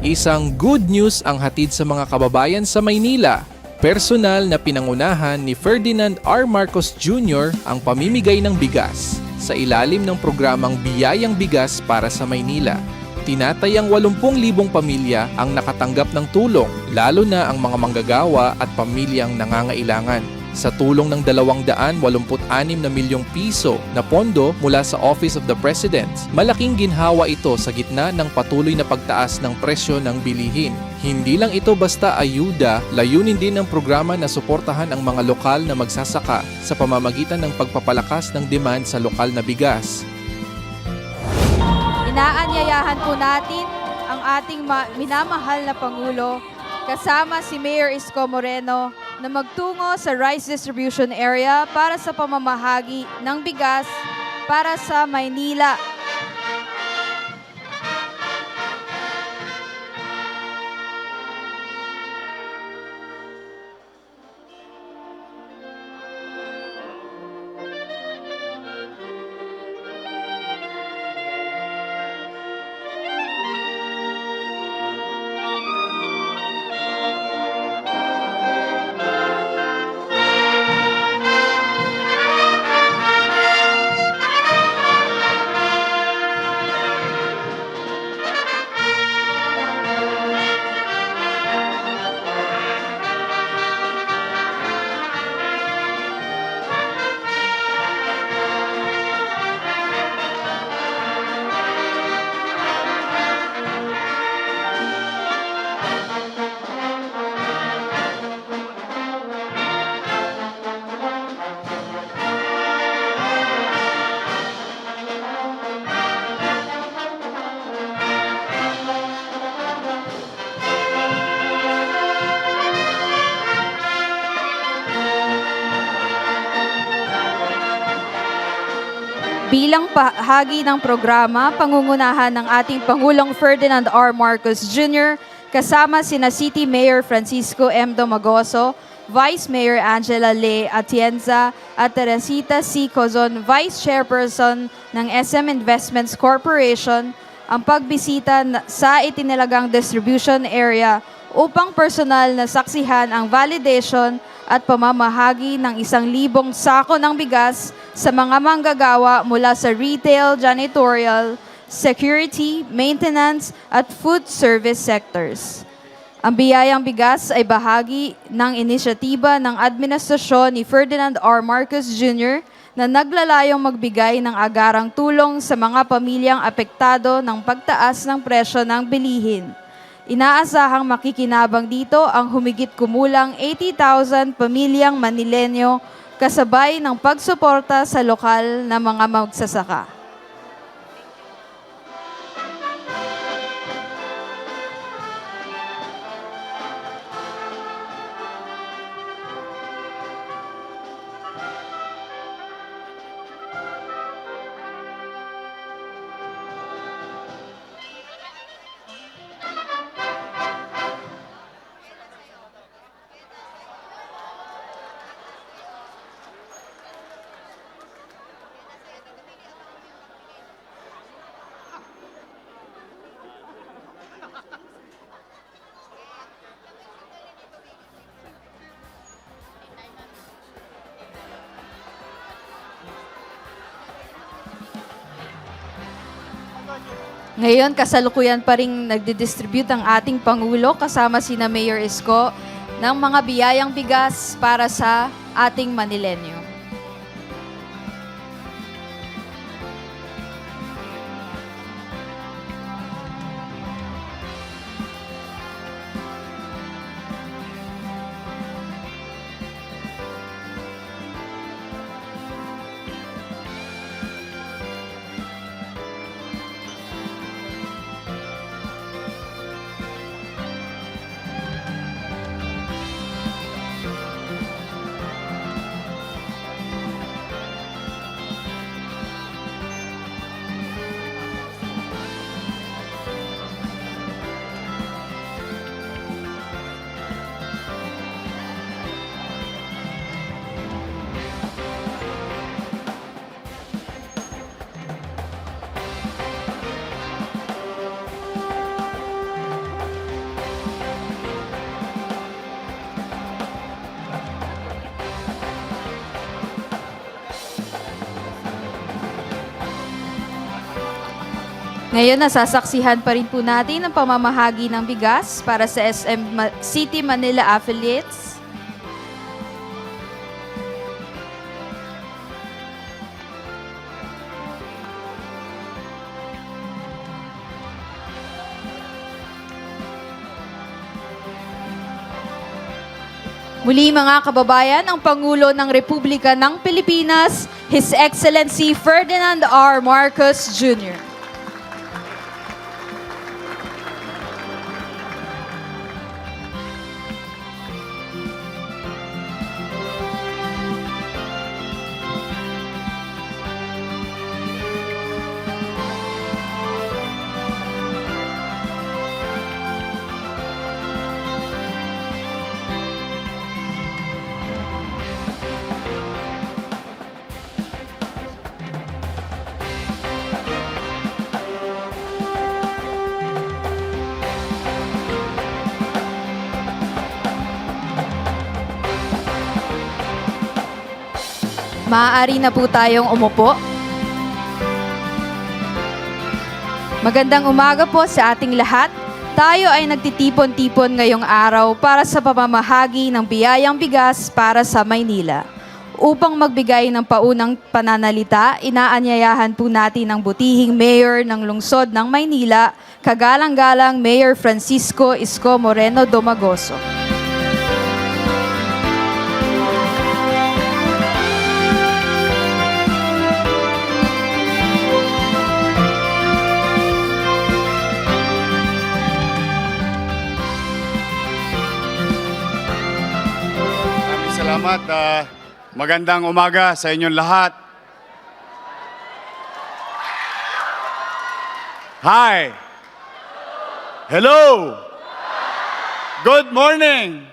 Isang good news ang hatid sa mga kababayan sa Maynila. Personal na pinangunahan ni Ferdinand R. Marcos Jr. ang pamimigay ng bigas sa ilalim ng programang Biyayang Bigas para sa Maynila. Tinatayang 80,000 pamilya ang nakatanggap ng tulong, lalo na ang mga manggagawa at pamilyang nangangailangan. Sa tulong ng 286 na milyong piso na pondo mula sa Office of the President, malaking ginhawa ito sa gitna ng patuloy na pagtaas ng presyo ng bilihin. Hindi lang ito basta ayuda, layunin din ng programa na suportahan ang mga lokal na magsasaka sa pamamagitan ng pagpapalakas ng demand sa lokal na bigas. Inaanyayahan po natin ang ating minamahal na Pangulo kasama si Mayor Isko Moreno na magtungo sa rice distribution area para sa pamamahagi ng bigas para sa Maynila. Bilang bahagi ng programa, pangungunahan ng ating Pangulong Ferdinand R. Marcos Jr., kasama sina City Mayor Francisco M. Domagoso, Vice Mayor Angela Le Atienza at Teresita C. Cozon, Vice Chairperson ng SM Investments Corporation, ang pagbisita sa itinilagang distribution area upang personal na saksihan ang validation at pamamahagi ng 1,000 sako ng bigas sa mga manggagawa mula sa retail, janitorial, security, maintenance at food service sectors. Ang biyayang bigas ay bahagi ng inisyatiba ng administrasyon ni Ferdinand R. Marcos Jr. na naglalayong magbigay ng agarang tulong sa mga pamilyang apektado ng pagtaas ng presyo ng bilihin. Inaasahang makikinabang dito ang humigit kumulang 80,000 pamilyang Manilenyo kasabay ng pagsuporta sa lokal na mga magsasaka. Ngayon, kasalukuyan pa rin nagdidistribute ang ating Pangulo kasama sina Mayor Isko ng mga biyayang bigas para sa ating Manilenyo. Ngayon, nasasaksihan pa rin po natin ang pamamahagi ng bigas para sa City Manila affiliates. Muli mga kababayan, ang Pangulo ng Republika ng Pilipinas, His Excellency Ferdinand R. Marcos Jr. Maaari na po tayong umupo. Magandang umaga po sa ating lahat. Tayo ay nagtitipon-tipon ngayong araw para sa pamamahagi ng biyayang bigas para sa Maynila. Upang magbigay ng paunang pananalita, inaanyayahan po natin ang butihing Mayor ng Lungsod ng Maynila, kagalang-galang Mayor Francisco Isko Moreno Domagoso. Salamat. Magandang umaga sa inyong lahat. Hi. Hello. Good morning.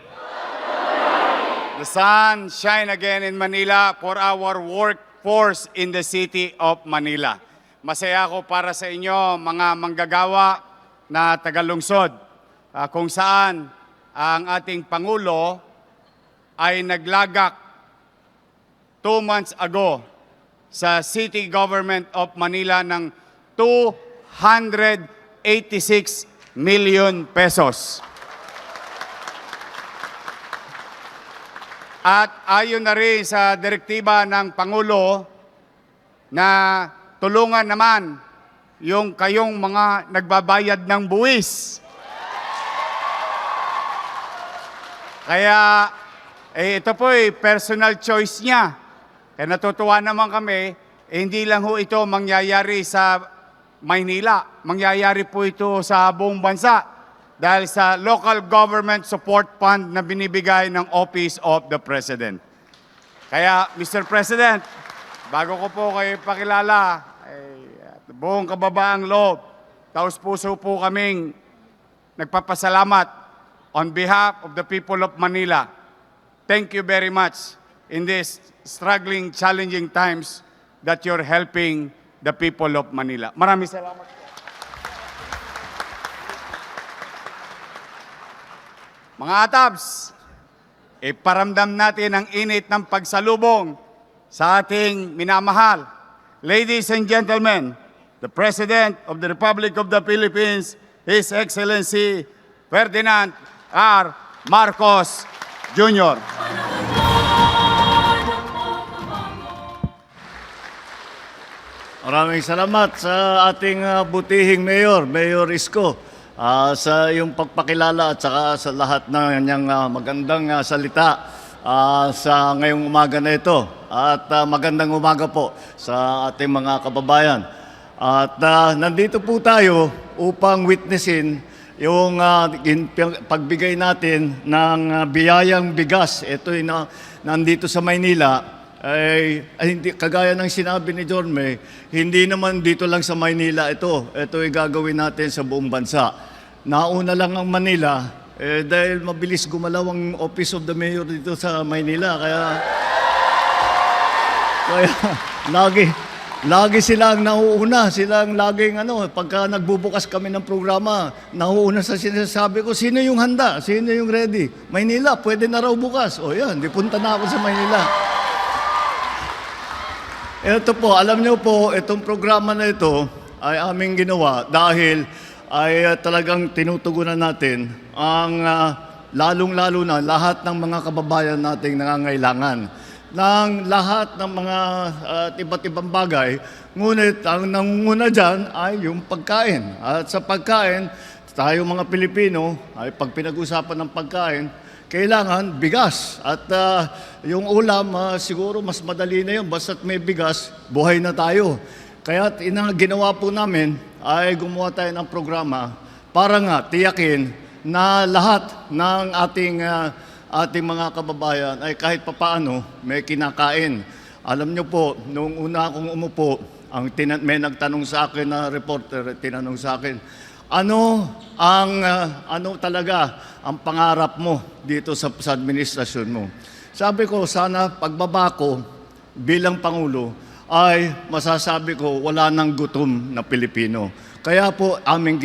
The sun shine again in Manila for our workforce in the city of Manila. Masaya ako para sa inyo mga manggagawa na tagalungsod kung saan ang ating Pangulo ay naglagak 2 months ago sa City Government of Manila ng 286 million pesos. At ayon na rin sa direktiba ng Pangulo na tulungan naman yung kayong mga nagbabayad ng buwis. Kaya ito po personal choice niya. Kaya natutuwa naman kami, hindi lang ho ito mangyayari sa Maynila. Mangyayari po ito sa buong bansa dahil sa Local Government Support Fund na binibigay ng Office of the President. Kaya, Mr. President, bago ko po kayo pakilala, buong kababaang loob, taos puso po kaming nagpapasalamat on behalf of the people of Manila. Thank you very much in these struggling, challenging times that you're helping the people of Manila. Maraming salamat po. Mga atabs, iparamdam natin ang init ng pagsalubong sa ating minamahal. Ladies and gentlemen, the President of the Republic of the Philippines, His Excellency Ferdinand R. Marcos Jr. Maraming salamat sa ating butihing Mayor, Mayor Isko, sa iyong pagpakilala at saka sa lahat ng kanyang magandang salita sa ngayong umaga na ito. At magandang umaga po sa ating mga kababayan. At nandito po tayo upang witnessin yung pagbigay natin ng biyayang bigas. Ito nandito sa Maynila. Hindi, kagaya ng sinabi ni John May, hindi naman dito lang sa Maynila ito. Ito ay gagawin natin sa buong bansa. Nauna lang ang Manila dahil mabilis gumalaw ang Office of the Mayor dito sa Maynila. Kaya lagi silang nauuna, silang laging pagka nagbubukas kami ng programa, nauuna sa sinasabi ko, sino yung handa? Sino yung ready? Maynila, pwede na raw bukas. O yan, di punta na ako sa Maynila. Ito po, alam niyo po, itong programa na ito, ay aming ginawa dahil ay talagang tinutugunan natin ang lalong-lalo na lahat ng mga kababayan nating nangangailangan ng lahat ng mga iba't ibang bagay. Ngunit ang nangunguna dyan ay yung pagkain. At sa pagkain, tayo mga Pilipino, ay pag pinag-usapan ng pagkain, kailangan bigas. At yung ulam, siguro mas madali na yun. Basta't may bigas, buhay na tayo. Kaya ginawa po namin ay gumawa tayo ng programa para nga tiyakin na lahat ng ating mga kababayan ay kahit papaano may kinakain. Alam niyo po, nung una akong umupo, may nagtanong sa akin na reporter, tinanong sa akin, ano talaga ang pangarap mo dito sa administrasyon mo? Sabi ko, sana pagbaba ko bilang Pangulo ay masasabi ko wala nang gutom na Pilipino. Kaya po aming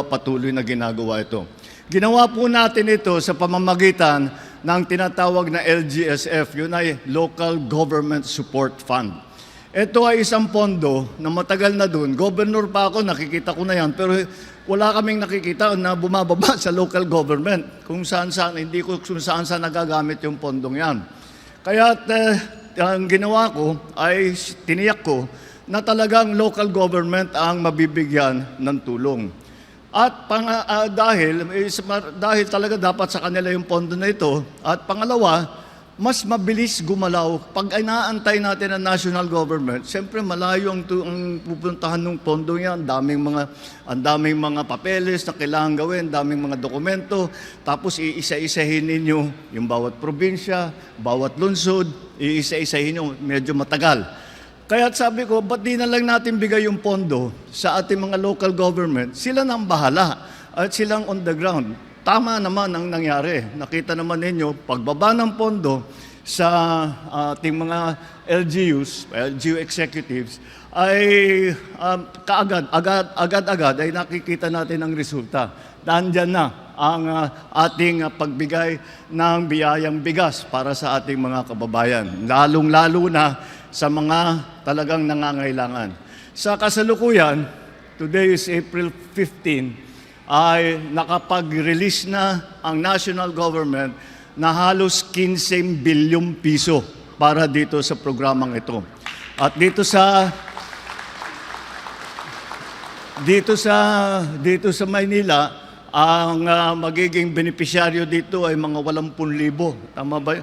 patuloy na ginagawa ito. Ginawa po natin ito sa pamamagitan ng tinatawag na LGSF, yun ay Local Government Support Fund. Ito ay isang pondo na matagal na dun. Governor pa ako, nakikita ko na yan, pero wala kaming nakikita na bumababa sa local government kung saan-saan, hindi ko kung saan-saan nagagamit yung pondong yan. Kaya ang ginawa ko ay tiniyak ko na talagang local government ang mabibigyan ng tulong. At dahil talaga dapat sa kanila yung pondo na ito. At pangalawa, mas mabilis gumalaw. Pag inaantay natin ang national government, siyempre malayo ang pupuntahan ng pondo yan. Ang daming mga papeles na kailangan gawin, daming mga dokumento. Tapos iisa-isahin ninyo yung bawat probinsya, bawat lungsod, iisa-isahin nyo, medyo matagal. Kaya sabi ko, ba't di na lang natin bigay yung pondo sa ating mga local government? Sila nang bahala at silang on the ground. Tama naman ang nangyari. Nakita naman ninyo, pagbaba ng pondo sa ating mga LGU executives, ay agad-agad ay nakikita natin ang resulta. Nandyan na ang ating pagbigay ng biyayang bigas para sa ating mga kababayan. Lalong-lalo na sa mga talagang nangangailangan. Sa kasalukuyan, today is April 15, ay nakapag-release na ang national government na halos 15 bilyong piso para dito sa programang ito. At dito sa Maynila, ang magiging benepisyaryo dito ay mga 80,000. Tama ba?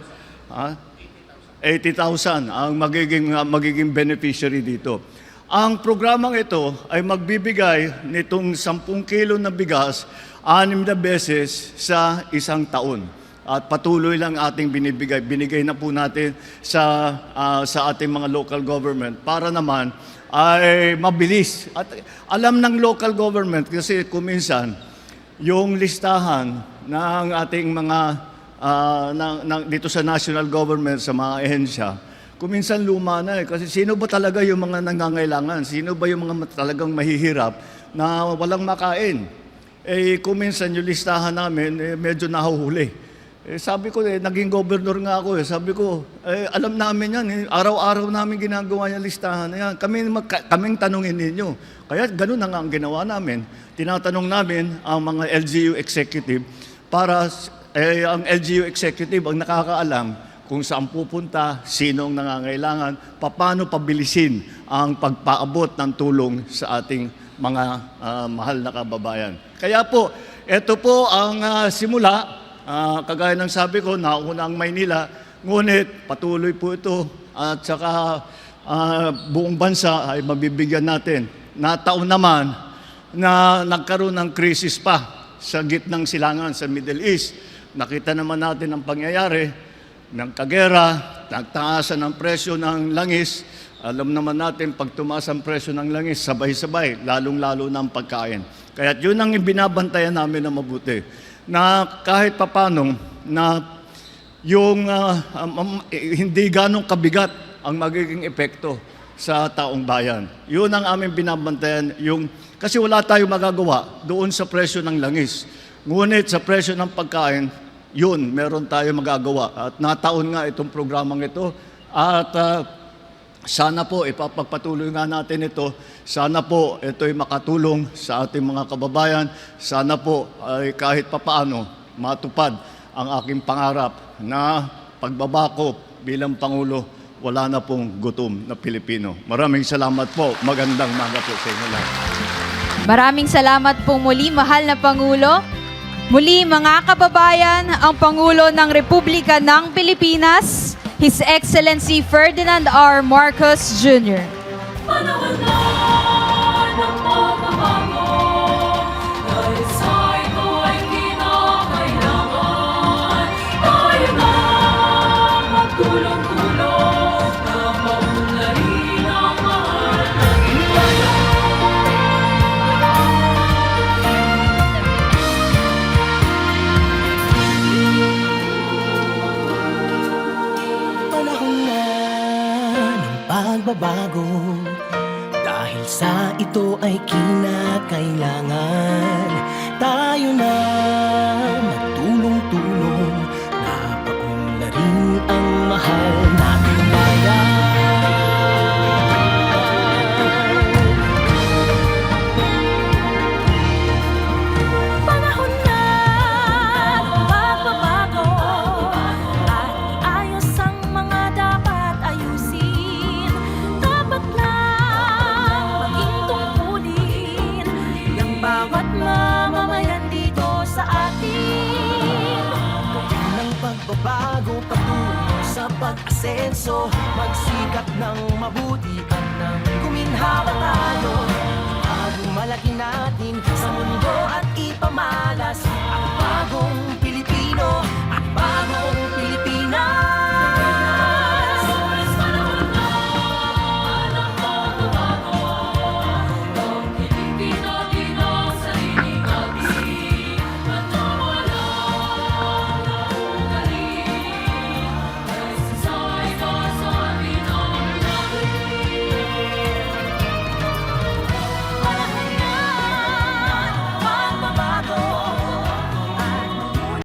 80,000 ang magiging beneficiary dito. Ang programang ito ay magbibigay nitong 10 kilo na bigas 6 na beses sa isang taon. At patuloy lang ating binibigay. Binigay na po natin sa ating mga local government para naman ay mabilis. At alam ng local government kasi kuminsan yung listahan ng ating mga dito sa national government, sa mga ehensya, kuminsan luma na kasi sino ba talaga yung mga nangangailangan? Sino ba yung mga talagang mahihirap na walang makain? Kuminsan yung listahan namin, medyo nahuhuli. Sabi ko, naging governor nga ako. Sabi ko, alam namin yan. Araw-araw namin ginagawa yung listahan na yan. Kaming tanungin ninyo. Kaya ganun na nga ang ginawa namin. Tinatanong namin ang mga LGU executive para ang LGU executive ang nakakaalam kung saan pupunta, sino ang nangangailangan, paano pabilisin ang pagpaabot ng tulong sa ating mga mahal na kababayan. Kaya po, ito po ang simula. Kagaya ng sabi ko, nauna ang Maynila, ngunit patuloy po ito at saka buong bansa ay mabibigyan natin. Nataon naman na nagkaroon ng krisis pa sa gitnang silangan sa Middle East. Nakita naman natin ang pangyayari ng kagera, nagtaasan ang presyo ng langis. Alam naman natin, pag tumaas ang presyo ng langis, sabay-sabay, lalong-lalo na ang pagkain. Kaya yun ang binabantayan namin na mabuti. Na kahit papano, na yung hindi ganong kabigat ang magiging epekto sa taong bayan. Yun ang aming binabantayan. Kasi wala tayong magagawa doon sa presyo ng langis. Ngunit sa presyo ng pagkain, yun, meron tayo magagawa. At nataon nga itong programang ito. At Sana po ipapagpatuloy nga natin ito. Sana po ito'y makatulong sa ating mga kababayan. Sana po ay kahit papaano matupad ang aking pangarap na pagbabako bilang Pangulo, wala na pong gutom na Pilipino. Maraming salamat po. Magandang umaga po sa inyo lahat. Maraming salamat po muli, mahal na Pangulo. Muli, mga kababayan, ang Pangulo ng Republika ng Pilipinas, His Excellency Ferdinand R. Marcos Jr. Panahon na ng pagbabago, dahil sa ito ay kinakailangan. Tayo na magtulong-tulong na maunlarin ang mahal nating bayan. Panahon na ng pagbabago, dahil sa ito ay kinakailangan. Tayo na magtulong-tulong na paunlarin ang mahal nating bayan. Panahon na ng pagbabago, at iayos ang mga dapat ayusin. Dapat lang maging tungkulin ng bawat mamamayan dito sa atin. Ng pagbabago patungo sa pag-asenso, magsikap ng mabuti at nang guminhawa tayo. Itago malaki natin sa mundo at ipamalas